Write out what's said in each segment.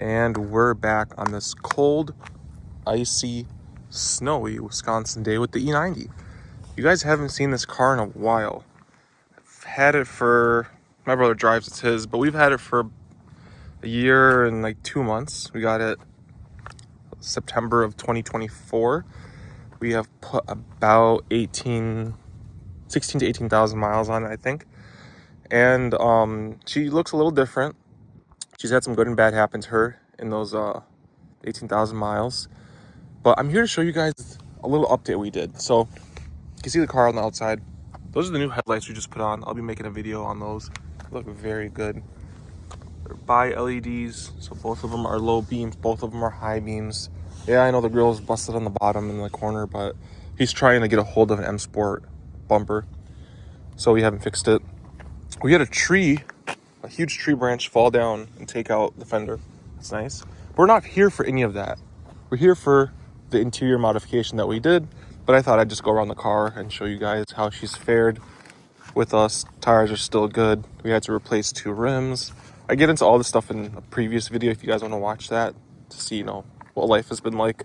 And we're back on this cold, icy, snowy Wisconsin day with the E90. You guys haven't seen this car in a while. I've had it for, my brother drives, it's his, but we've had it for a year and like 2 months. We got it September of 2024. We have put about 16 to 18,000 miles on it, I think. And she looks a little different. She's had some good and bad happen to her in those 18,000 miles. But I'm here to show you guys a little update we did. So you can see the car on the outside. Those are the new headlights we just put on. I'll be making a video on those. They look very good. They're bi LEDs, so both of them are low beams, both of them are high beams. Yeah, I know the grill is busted on the bottom in the corner, but he's trying to get a hold of an M Sport bumper, so we haven't fixed it. We had a huge tree branch fall down and take out the fender. That's nice. But we're not here for any of that. We're here for the interior modification that we did, but I thought I'd just go around the car and show you guys how she's fared with us. Tires are still good. We had to replace 2 rims. I get into all this stuff in a previous video if you guys want to watch that to see, what life has been like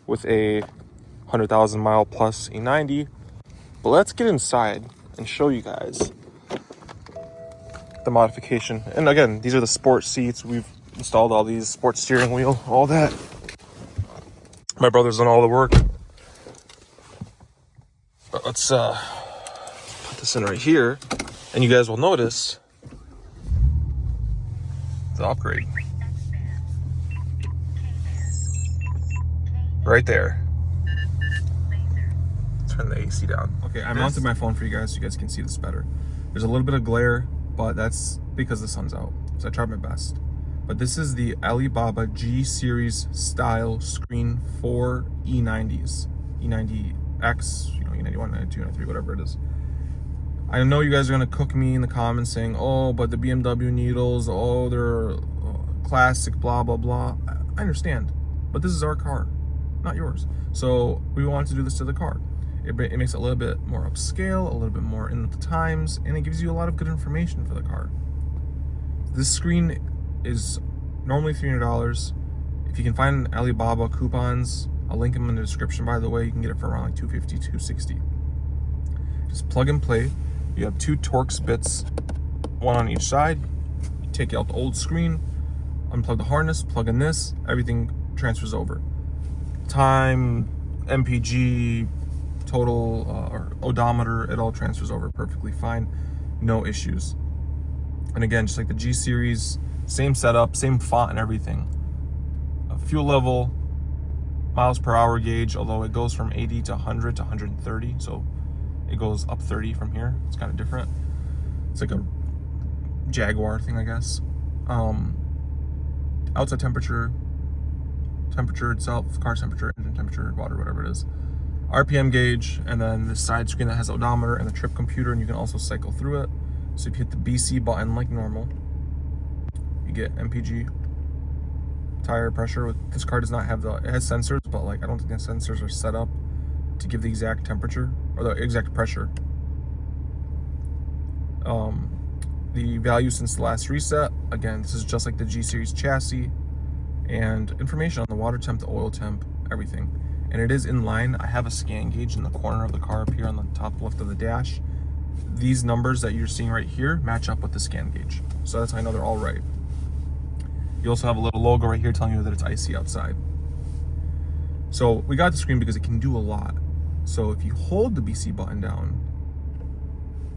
with a 100,000 mile plus E90. But let's get inside and show you guys the modification. And again, these are the sport seats. We've installed all these, sports steering wheel, all that. My brother's done all the work. But let's put this in right here, and you guys will notice the upgrade right there. Turn the AC down. Okay, I mounted my phone for you guys so you guys can see this better. There's a little bit of glare, but that's because the sun's out, so I tried my best. But this is the Alibaba G series style screen for E90s, E90X, E91, 92, 93, whatever it is. I know you guys are gonna cook me in the comments saying, oh, but the BMW needles, oh, they're classic, blah, blah, blah. I understand, but this is our car, not yours. So we wanted to do this to the car. It makes it a little bit more upscale, a little bit more in the times, and it gives you a lot of good information for the car. This screen is normally $300. If you can find Alibaba coupons, I'll link them in the description, by the way. You can get it for around like $250, $260. Just plug and play. You have 2 Torx bits, 1 on each side. You take out the old screen, unplug the harness, plug in this, everything transfers over. Time, MPG, total, or odometer, it all transfers over perfectly fine. No issues. And again, just like the G series, same setup, same font and everything. Fuel level, miles per hour gauge, although it goes from 80 to 100 to 130, so it goes up 30 from here. It's kind of different. It's like a Jaguar thing, I guess. Outside temperature itself, car temperature, engine temperature, water, whatever it is. RPM gauge, and then the side screen that has odometer and the trip computer, and you can also cycle through it. So if you hit the BC button like normal, you get MPG, tire pressure. This car does not have it has sensors, but like I don't think the sensors are set up to give the exact temperature or the exact pressure. The value since the last reset, again, this is just like the G series chassis, and information on the water temp, the oil temp, everything. And it is in line. I have a scan gauge in the corner of the car up here on the top left of the dash. These numbers that you're seeing right here match up with the scan gauge, so that's how I know they're all right. You also have a little logo right here telling you that it's icy outside. So we got the screen because it can do a lot. So if you hold the BC button down,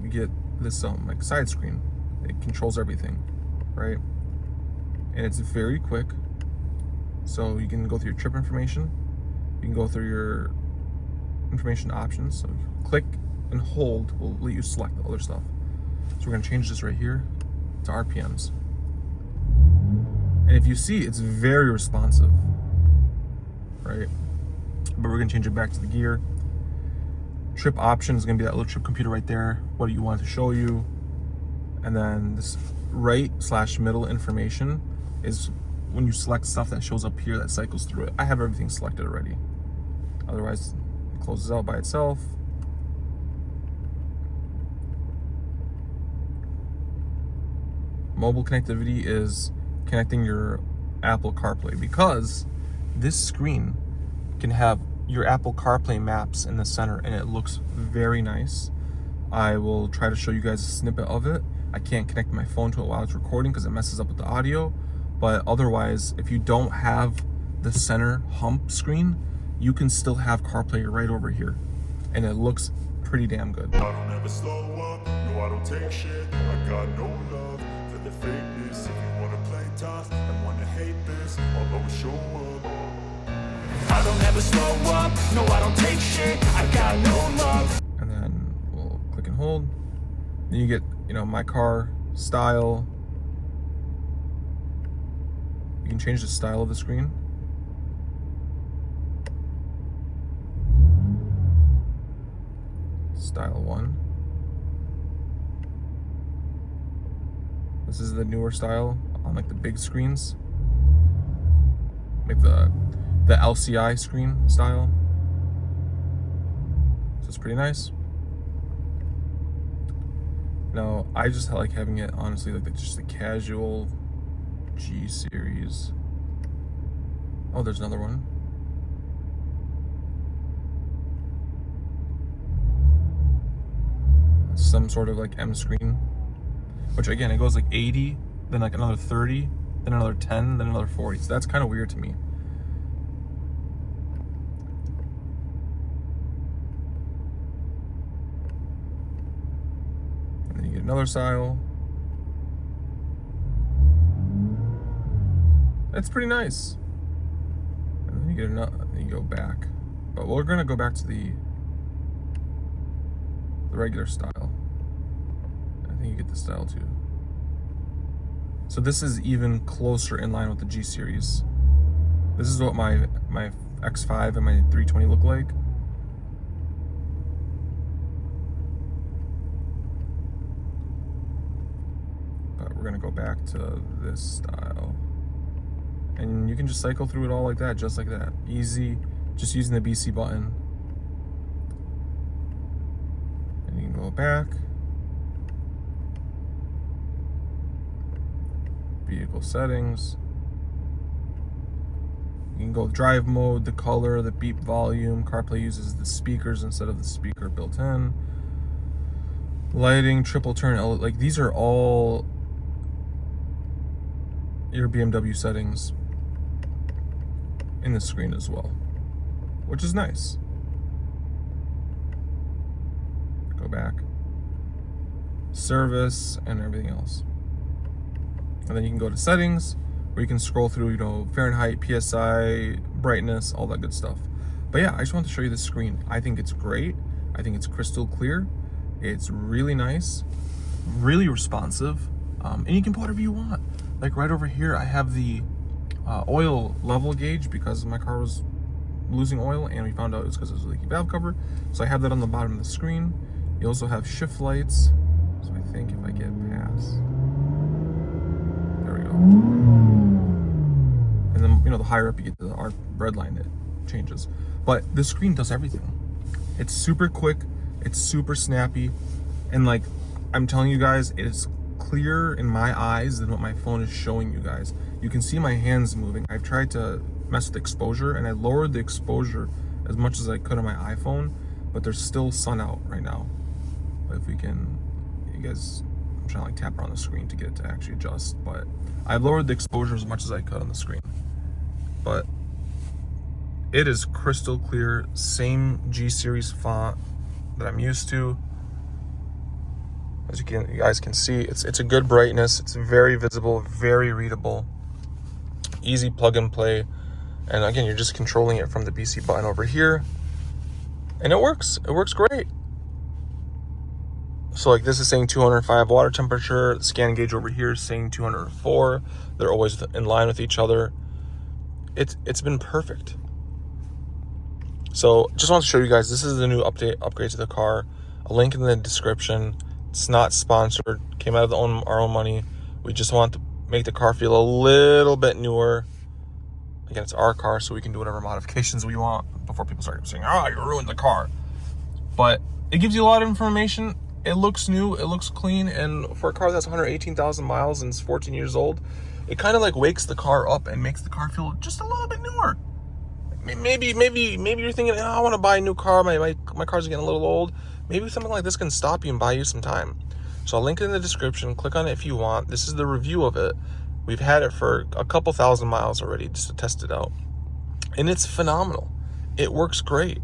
you get this like side screen. It controls everything, right? And it's very quick. So you can go through your trip information. You can go through your information options. So click and hold will let you select the other stuff. So we're gonna change this right here to RPMs. And if you see, it's very responsive, right? But we're gonna change it back to the gear. Trip option is gonna be that little trip computer right there, what do you want to show you. And then this right/middle information is when you select stuff that shows up here that cycles through it. I have everything selected already. Otherwise, it closes out by itself. Mobile connectivity is connecting your Apple CarPlay, because this screen can have your Apple CarPlay maps in the center, and it looks very nice. I will try to show you guys a snippet of it. I can't connect my phone to it while it's recording because it messes up with the audio, but otherwise, if you don't have the center hump screen, you can still have CarPlay right over here, and it looks pretty damn good. I don't ever slow up, no I don't take shit. I got no love for the fakeness. If you wanna play tough and wanna hate this, I'll always show up. I don't ever slow up, no I don't take shit. I got no love. And then we'll click and hold. Then you get, you know, my car style. You can change the style of the screen. Style 1. This is the newer style on like the big screens, like the LCI screen style. So it's pretty nice. Now I just like having it honestly like just the casual G series. Oh, there's another one. Some sort of like M screen, which again, it goes like 80, then like another 30, then another 10, then another 40. So that's kind of weird to me. And then you get another style. It's pretty nice. And then you get another, then you go back. But we're gonna go back to the regular style. I think you get the style too. So this is even closer in line with the G series. This is what my X5 and my 320 look like. But we're gonna go back to this style. And you can just cycle through it all like that, just like that. Easy, just using the BC button. And you can go back. Vehicle settings. You can go drive mode, the color, the beep volume. CarPlay uses the speakers instead of the speaker built in. Lighting, triple turn, like these are all your BMW settings in the screen as well, which is nice. Go back. Service and everything else. And then you can go to settings where you can scroll through, you know, Fahrenheit, PSI, brightness, all that good stuff. But yeah, I just wanted to show you this screen. I think it's great. I think it's crystal clear. It's really nice, really responsive, and you can put whatever you want. Like right over here, I have the oil level gauge because my car was losing oil, and we found out it was because it was a leaky valve cover. So I have that on the bottom of the screen. You also have shift lights. So I think if I get past, there we go. And then, you know, the higher up you get to the red line, it changes. But this screen does everything. It's super quick. It's super snappy. And like, I'm telling you guys, it is clearer in my eyes than what my phone is showing you guys. You can see my hands moving. I've tried to mess with exposure, and I lowered the exposure as much as I could on my iPhone, but there's still sun out right now. But if we can, you guys, I'm trying to like tap around the screen to get it to actually adjust, but I've lowered the exposure as much as I could on the screen. But it is crystal clear, same G series font that I'm used to. As you guys can see, it's a good brightness. It's very visible, very readable, easy plug and play. And again, you're just controlling it from the BC button over here, and it works. It works great. So like this is saying 205 water temperature. The scan gauge over here is saying 204. They're always in line with each other. It's been perfect. So just want to show you guys, this is the new upgrade to the car. A link in the description. It's not sponsored. Came out of our own money. We just want to make the car feel a little bit newer. Again, it's our car, so we can do whatever modifications we want before people start saying, "Oh, you ruined the car." But it gives you a lot of information. It looks new. It looks clean. And for a car that's 118,000 miles and is 14 years old, it kind of like wakes the car up and makes the car feel just a little bit newer. Maybe you're thinking, oh, I want to buy a new car. My car's getting a little old. Maybe something like this can stop you and buy you some time. So I'll link it in the description. Click on it if you want. This is the review of it. We've had it for a couple thousand miles already just to test it out. And it's phenomenal. It works great.